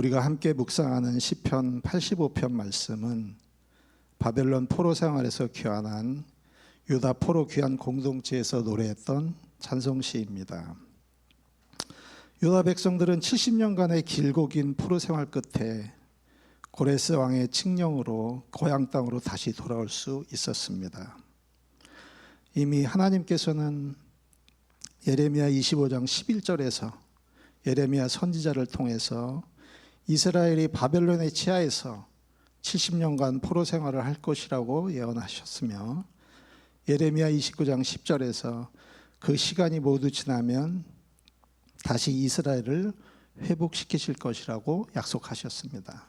우리가 함께 묵상하는 시편 85편 말씀은 바벨론 포로 생활에서 귀환한 유다 포로 귀환 공동체에서 노래했던 찬송시입니다. 유다 백성들은 70년간의 길고 긴 포로 생활 끝에 고레스 왕의 칙령으로 고향 땅으로 다시 돌아올 수 있었습니다. 이미 하나님께서는 예레미야 25장 11절에서 예레미야 선지자를 통해서 이스라엘이 바벨론의 치하에서 70년간 포로 생활을 할 것이라고 예언하셨으며, 예레미야 29장 10절에서 그 시간이 모두 지나면 다시 이스라엘을 회복시키실 것이라고 약속하셨습니다.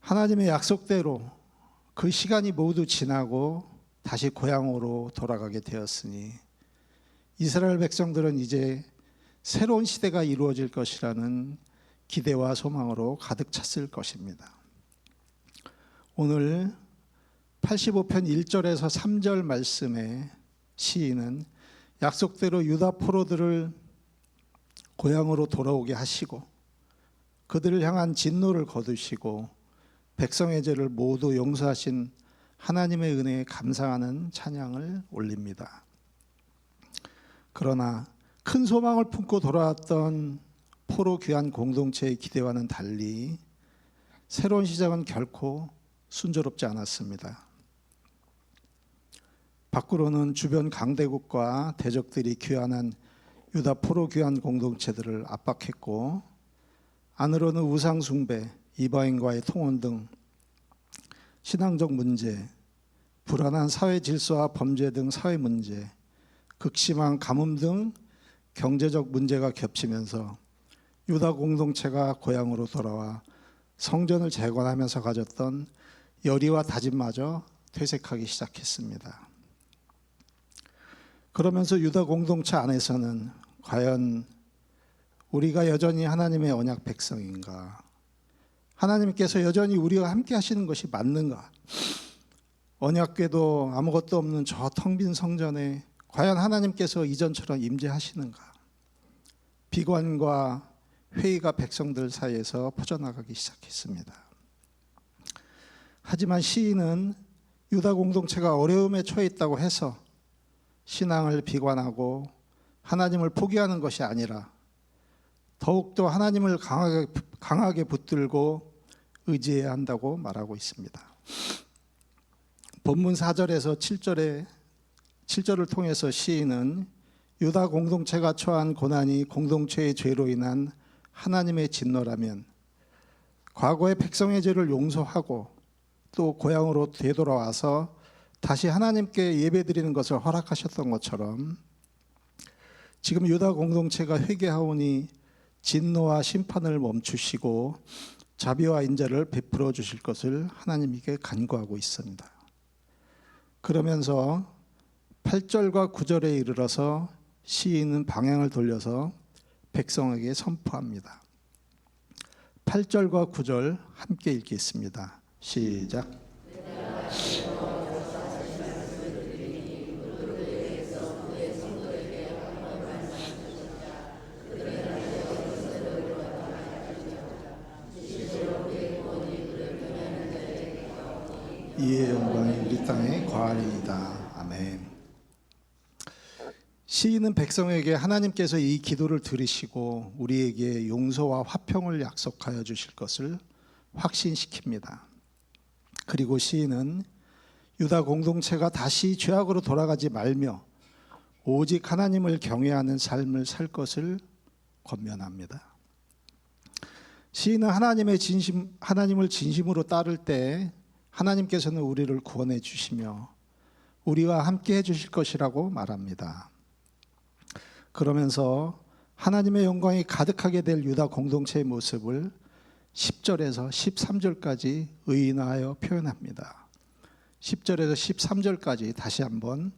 하나님의 약속대로 그 시간이 모두 지나고 다시 고향으로 돌아가게 되었으니 이스라엘 백성들은 이제 새로운 시대가 이루어질 것이라는 기대와 소망으로 가득 찼을 것입니다. 오늘 85편 1절에서 3절 말씀에 시인은 약속대로 유다 포로들을 고향으로 돌아오게 하시고 그들을 향한 진노를 거두시고 백성의 죄를 모두 용서하신 하나님의 은혜에 감사하는 찬양을 올립니다. 그러나 큰 소망을 품고 돌아왔던 포로 귀환 공동체의 기대와는 달리 새로운 시작은 결코 순조롭지 않았습니다. 밖으로는 주변 강대국과 대적들이 귀환한 유다 포로 귀환 공동체들을 압박했고, 안으로는 우상 숭배, 이방인과의 통혼 등 신앙적 문제, 불안한 사회 질서와 범죄 등 사회 문제, 극심한 가뭄 등 경제적 문제가 겹치면서 유다 공동체가 고향으로 돌아와 성전을 재건하면서 가졌던 열의와 다짐마저 퇴색하기 시작했습니다. 그러면서 유다 공동체 안에서는 과연 우리가 여전히 하나님의 언약 백성인가? 하나님께서 여전히 우리와 함께 하시는 것이 맞는가? 언약궤도 아무것도 없는 저 텅 빈 성전에 과연 하나님께서 이전처럼 임재하시는가? 비관과 회의가 백성들 사이에서 퍼져나가기 시작했습니다. 하지만 시인은 유다 공동체가 어려움에 처해 있다고 해서 신앙을 비관하고 하나님을 포기하는 것이 아니라 더욱더 하나님을 강하게 붙들고 의지해야 한다고 말하고 있습니다. 본문 4절에서 7절을 통해서 시인은 유다 공동체가 처한 고난이 공동체의 죄로 인한 하나님의 진노라면 과거의 백성의 죄를 용서하고 또 고향으로 되돌아와서 다시 하나님께 예배드리는 것을 허락하셨던 것처럼 지금 유다 공동체가 회개하오니 진노와 심판을 멈추시고 자비와 인자를 베풀어 주실 것을 하나님께 간구하고 있습니다. 그러면서 8절과 9절에 이르러서 시인은 방향을 돌려서 백성에게 선포합니다. 8절과 9절 함께 읽겠습니다. 시작. 이의 영광이 우리 땅에 거하리이다. 아멘. 시인은 백성에게 하나님께서 이 기도를 들으시고 우리에게 용서와 화평을 약속하여 주실 것을 확신시킵니다. 그리고 시인은 유다 공동체가 다시 죄악으로 돌아가지 말며 오직 하나님을 경외하는 삶을 살 것을 권면합니다. 시인은 하나님을 진심으로 따를 때 하나님께서는 우리를 구원해 주시며 우리와 함께 해 주실 것이라고 말합니다. 그러면서 하나님의 영광이 가득하게 될 유다 공동체의 모습을 10절에서 13절까지 의인화하여 표현합니다. 10절에서 13절까지 다시 한번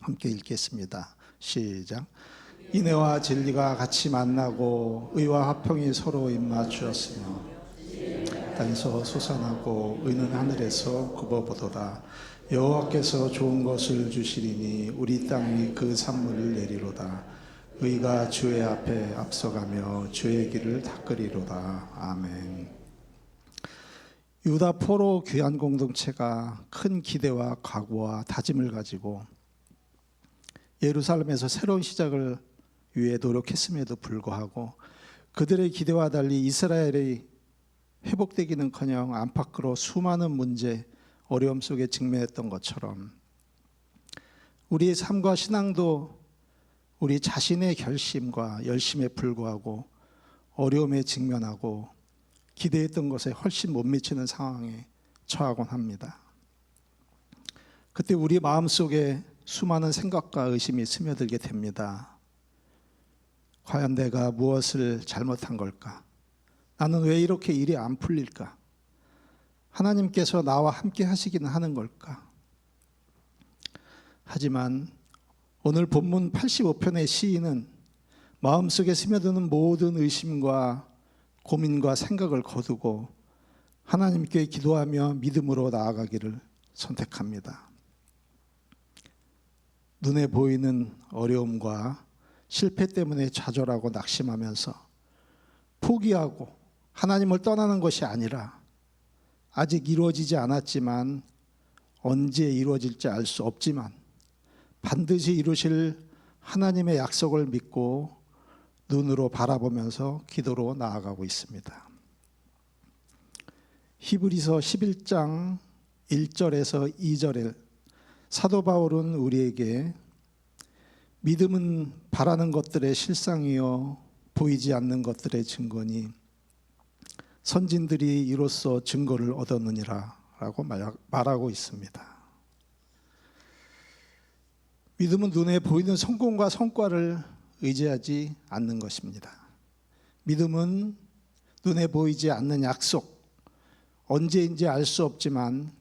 함께 읽겠습니다. 시작. 인애와 진리가 같이 만나고 의와 화평이 서로 입맞추었으며 땅에서 솟아나고 의는 하늘에서 굽어보도다. 여호와께서 좋은 것을 주시리니 우리 땅이 그 산물을 내리로다. 의가 주의 앞에 앞서가며 주의 길을 닦으리로다. 아멘. 유다 포로 귀한 공동체가 큰 기대와 각오와 다짐을 가지고 예루살렘에서 새로운 시작을 위해 노력했음에도 불구하고 그들의 기대와 달리 이스라엘이 회복되기는커녕 안팎으로 수많은 문제, 어려움 속에 직면했던 것처럼 우리의 삶과 신앙도 우리 자신의 결심과 열심에 불구하고 어려움에 직면하고 기대했던 것에 훨씬 못 미치는 상황에 처하곤 합니다. 그때 우리 마음속에 수많은 생각과 의심이 스며들게 됩니다. 과연 내가 무엇을 잘못한 걸까? 나는 왜 이렇게 일이 안 풀릴까? 하나님께서 나와 함께 하시기는 하는 걸까? 하지만 오늘 본문 85편의 시인은 마음속에 스며드는 모든 의심과 고민과 생각을 거두고 하나님께 기도하며 믿음으로 나아가기를 선택합니다. 눈에 보이는 어려움과 실패 때문에 좌절하고 낙심하면서 포기하고 하나님을 떠나는 것이 아니라 아직 이루어지지 않았지만 언제 이루어질지 알 수 없지만 반드시 이루실 하나님의 약속을 믿고 눈으로 바라보면서 기도로 나아가고 있습니다. 히브리서 11장 1절에서 2절에 사도 바울은 우리에게 믿음은 바라는 것들의 실상이요 보이지 않는 것들의 증거니 선진들이 이로써 증거를 얻었느니라 라고 말하고 있습니다. 믿음은 눈에 보이는 성공과 성과를 의지하지 않는 것입니다. 믿음은 눈에 보이지 않는 약속, 언제인지 알 수 없지만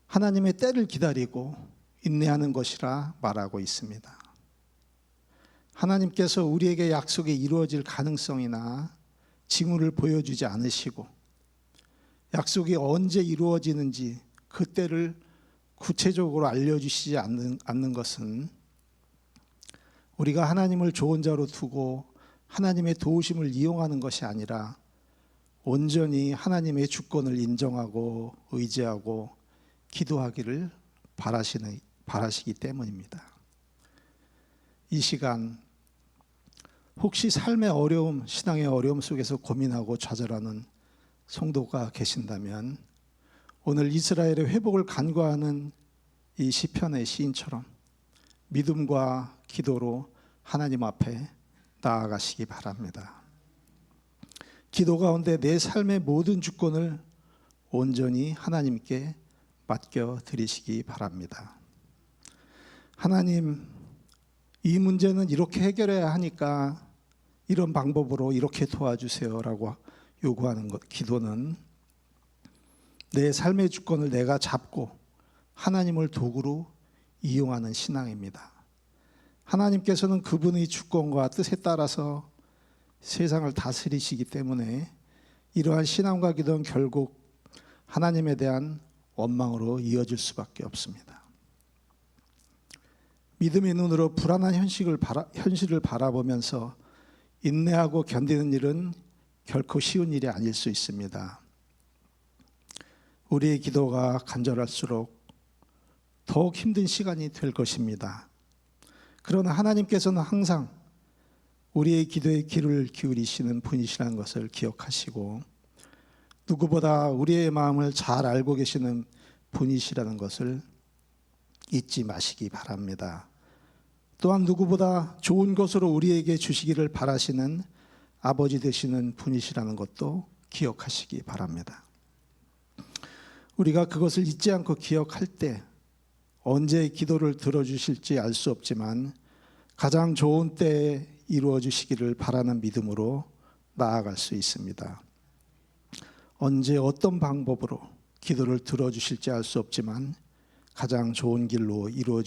하나님의 때를 기다리고 인내하는 것이라 말하고 있습니다. 하나님께서 우리에게 약속이 이루어질 가능성이나 징후를 보여주지 않으시고 약속이 언제 이루어지는지 그 때를 구체적으로 알려주시지 않는 것은 우리가 하나님을 좋은 자로 두고 하나님의 도우심을 이용하는 것이 아니라 온전히 하나님의 주권을 인정하고 의지하고 기도하기를 바라시기 때문입니다. 이 시간 혹시 삶의 어려움, 신앙의 어려움 속에서 고민하고 좌절하는 성도가 계신다면 오늘 이스라엘의 회복을 간구하는 이 시편의 시인처럼 믿음과 기도로 하나님 앞에 나아가시기 바랍니다. 기도 가운데 내 삶의 모든 주권을 온전히 하나님께 맡겨 드리시기 바랍니다. 하나님, 이 문제는 이렇게 해결해야 하니까 이런 방법으로 이렇게 도와주세요라고 요구하는 것, 기도는 내 삶의 주권을 내가 잡고 하나님을 도구로 이용하는 신앙입니다. 하나님께서는 그분의 주권과 뜻에 따라서 세상을 다스리시기 때문에 이러한 신앙과 기도는 결국 하나님에 대한 원망으로 이어질 수밖에 없습니다. 믿음의 눈으로 불안한 현실을 바라보면서 인내하고 견디는 일은 결코 쉬운 일이 아닐 수 있습니다. 우리의 기도가 간절할수록 더욱 힘든 시간이 될 것입니다. 그러나 하나님께서는 항상 우리의 기도에 귀를 기울이시는 분이시라는 것을 기억하시고 누구보다 우리의 마음을 잘 알고 계시는 분이시라는 것을 잊지 마시기 바랍니다. 또한 누구보다 좋은 것으로 우리에게 주시기를 바라시는 아버지 되시는 분이시라는 것도 기억하시기 바랍니다. 우리가 그것을 잊지 않고 기억할 때 언제 기도를 들어주실지 알 수 없지만 가장 좋은 때에 이루어 주시기를 바라는 믿음으로 나아갈 수 있습니다. 언제 어떤 방법으로 기도를 들어주실지 알 수 없지만 가장 좋은 길로 이루어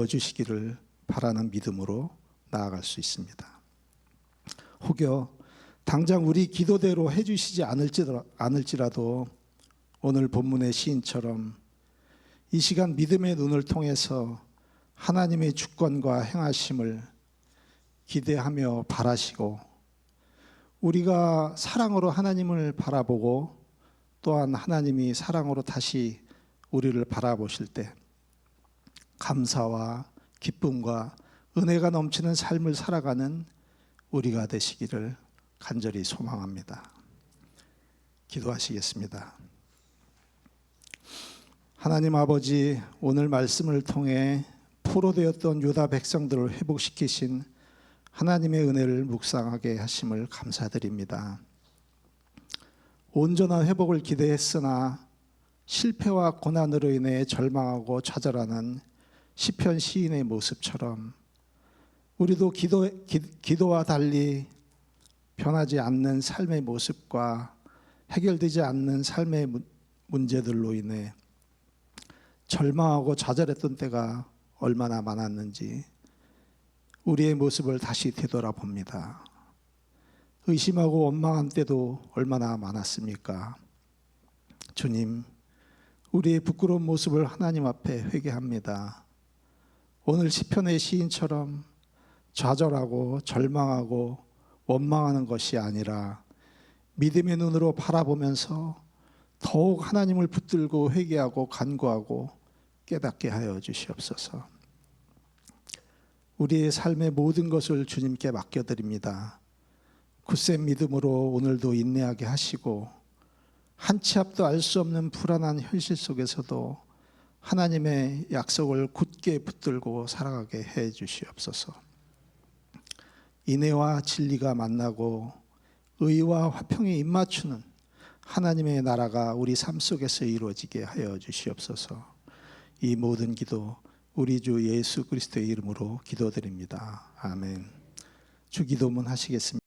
주시기를 바라는 믿음으로 나아갈 수 있습니다. 혹여 당장 우리 기도대로 해주시지 않을지라도 오늘 본문의 시인처럼 이 시간 믿음의 눈을 통해서 하나님의 주권과 행하심을 기대하며 바라시고, 우리가 사랑으로 하나님을 바라보고 또한 하나님이 사랑으로 다시 우리를 바라보실 때 감사와 기쁨과 은혜가 넘치는 삶을 살아가는 우리가 되시기를 간절히 소망합니다. 기도하시겠습니다. 하나님 아버지, 오늘 말씀을 통해 포로되었던 유다 백성들을 회복시키신 하나님의 은혜를 묵상하게 하심을 감사드립니다. 온전한 회복을 기대했으나 실패와 고난으로 인해 절망하고 좌절하는 시편 시인의 모습처럼 우리도 기도와 달리 변하지 않는 삶의 모습과 해결되지 않는 삶의 문제들로 인해 절망하고 좌절했던 때가 얼마나 많았는지 우리의 모습을 다시 되돌아봅니다. 의심하고 원망한 때도 얼마나 많았습니까? 주님, 우리의 부끄러운 모습을 하나님 앞에 회개합니다. 오늘 시편의 시인처럼 좌절하고 절망하고 원망하는 것이 아니라 믿음의 눈으로 바라보면서 더욱 하나님을 붙들고 회개하고 간구하고 깨닫게 하여 주시옵소서. 우리의 삶의 모든 것을 주님께 맡겨드립니다. 굳센 믿음으로 오늘도 인내하게 하시고 한 치 앞도 알 수 없는 불안한 현실 속에서도 하나님의 약속을 굳게 붙들고 살아가게 해 주시옵소서. 인애와 진리가 만나고 의와 화평에 입맞추는 하나님의 나라가 우리 삶 속에서 이루어지게 하여 주시옵소서. 이 모든 기도 우리 주 예수 그리스도의 이름으로 기도드립니다. 아멘. 주기도문 하시겠습니다.